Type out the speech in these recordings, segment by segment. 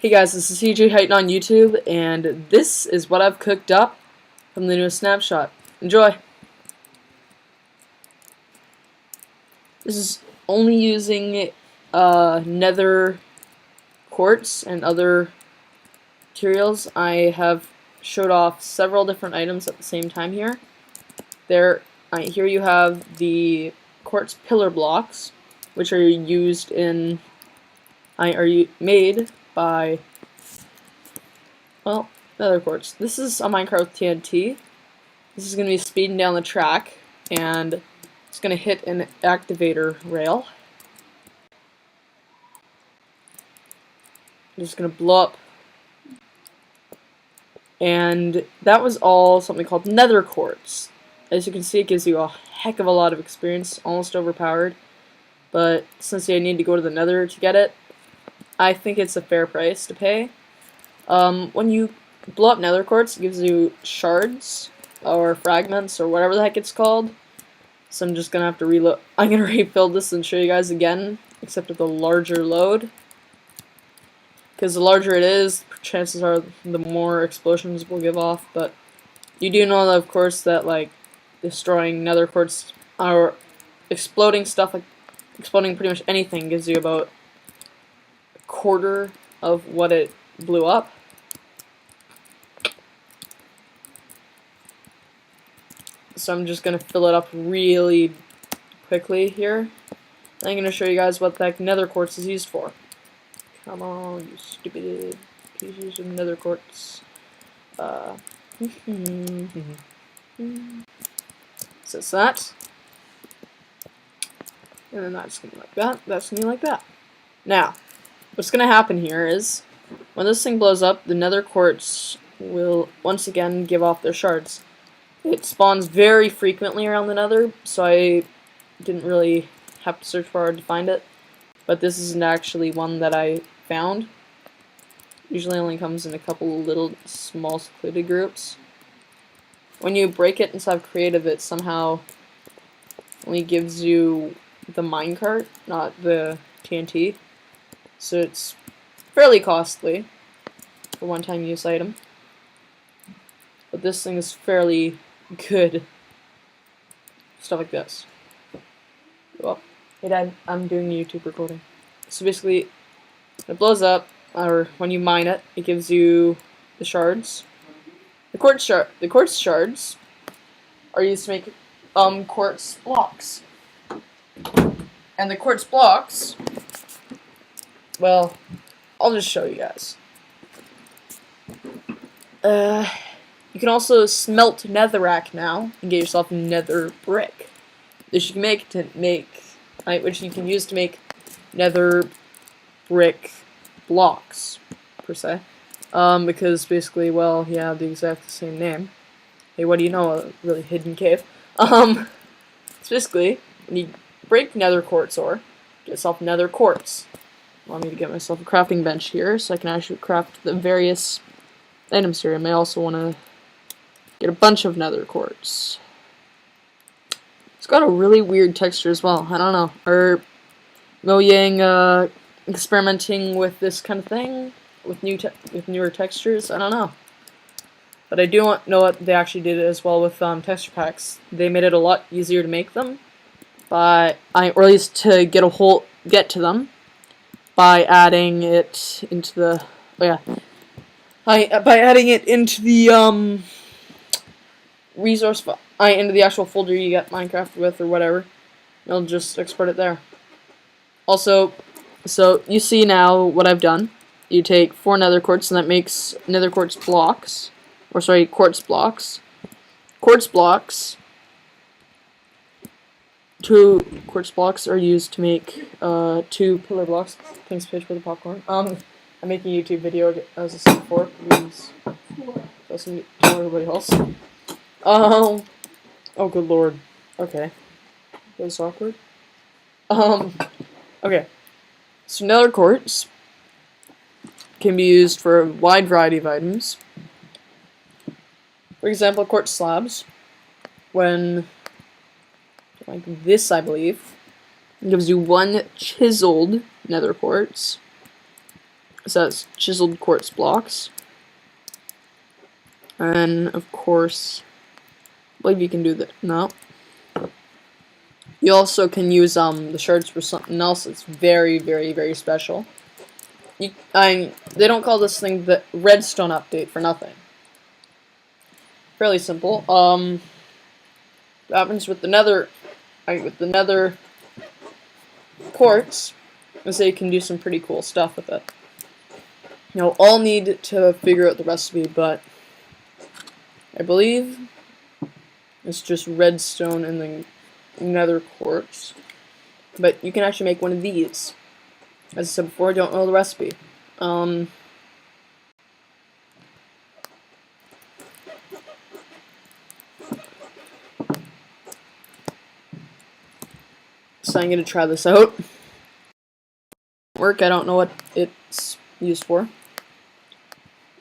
Hey guys, this is CJ Heighton on YouTube, and this is what I've cooked up from the newest snapshot. Enjoy! This is only using nether quartz and other materials. I have showed off several different items at the same time here. Here you have the quartz pillar blocks, which are used in made by, well, nether quartz. This is a Minecraft TNT. This is going to be speeding down the track, and it's going to hit an activator rail. I'm just going to blow up. And that was all something called nether quartz. As you can see, it gives you a heck of a lot of experience, almost overpowered. But since I need to go to the nether to get it, I think it's a fair price to pay. When you blow up nether quartz, it gives you shards, or fragments, or whatever the heck it's called. So I'm just gonna have to reload. I'm gonna refill this and show you guys again, except with a larger load. Because the larger it is, chances are the more explosions will give off. But you do know, that, of course, that like destroying nether quartz or exploding stuff, like exploding pretty much anything, gives you about a quarter of what it blew up. So I'm just gonna fill it up really quickly here. I'm gonna show you guys what that nether quartz is used for. Come on, you stupid pieces of nether quartz. So it's that. And then that's gonna be like that. That's gonna be like that. Now, what's gonna happen here is, when this thing blows up, the nether quartz will once again give off their shards. It spawns very frequently around the nether, so I didn't really have to search for hard to find it. But this isn't actually one that I found. Usually only comes in a couple little small secluded groups. When you break it inside of creative, it somehow only gives you the minecart, not the TNT. So it's fairly costly for one-time use item. But this thing is fairly good. Stuff like this. Well, hey Dad, I'm doing a YouTube recording. So basically, when it blows up, or when you mine it, it gives you the shards. The quartz shards are used to make quartz blocks. And the quartz blocks, well, I'll just show you guys. You can also smelt netherrack now and get yourself a nether brick. Which you can use to make nether brick blocks, per se. Because basically, well, yeah, the exact same name. Hey, what do you know? A really hidden cave. It's basically, when you break nether quartz ore, get yourself nether quartz. Allow me to get myself a crafting bench here, so I can actually craft the various items here. I may also want to get a bunch of nether quartz. It's got a really weird texture as well. I don't know. Are Mojang experimenting with this kind of thing? With newer textures? I don't know. But I do know what they actually did as well with texture packs. They made it a lot easier to make them, or at least to get to them, by adding it into the by adding it into the resource into the actual folder you get Minecraft with, or whatever. You'll just export it there. Also, so you see now what I've done. You take 4 nether quartz, and that makes nether quartz blocks. Or sorry, quartz blocks. Quartz blocks. 2 quartz blocks are used to make 2 pillar blocks. Thanks, Pitch, for the popcorn. I'm making a YouTube video, as I said before. Please listen to everybody else. Oh, good lord. Okay. That was awkward. Okay. So nether quartz can be used for a wide variety of items. For example, quartz slabs. When, like this, I believe, it gives you 1 chiseled nether quartz. It says chiseled quartz blocks. And of course, I believe you can do that. No. You also can use the shards for something else that's very, very, very special. They don't call this thing the redstone update for nothing. Fairly simple. What happens with the nether quartz is that you can do some pretty cool stuff with it. Now, I'll need to figure out the recipe, but I believe it's just redstone and then nether quartz. But you can actually make one of these. As I said before, I don't know the recipe. So I'm gonna try this out. I don't know what it's used for.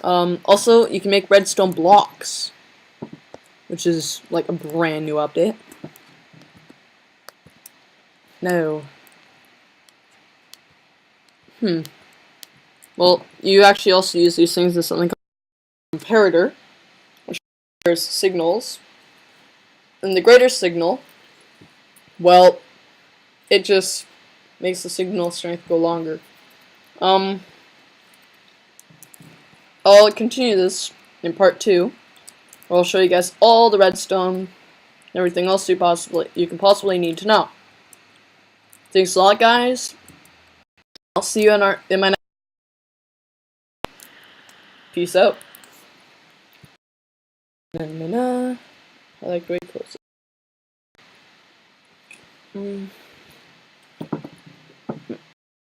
Also, you can make redstone blocks, which is like a brand new update. No. Well, you actually also use these things in something called a comparator, which compares signals. And the greater signal, well, it just makes the signal strength go longer. I'll continue this in part 2, where I'll show you guys all the redstone and everything else you can possibly need to know. Thanks a lot, guys. I'll see you in my next. Peace out. I like the way it closes.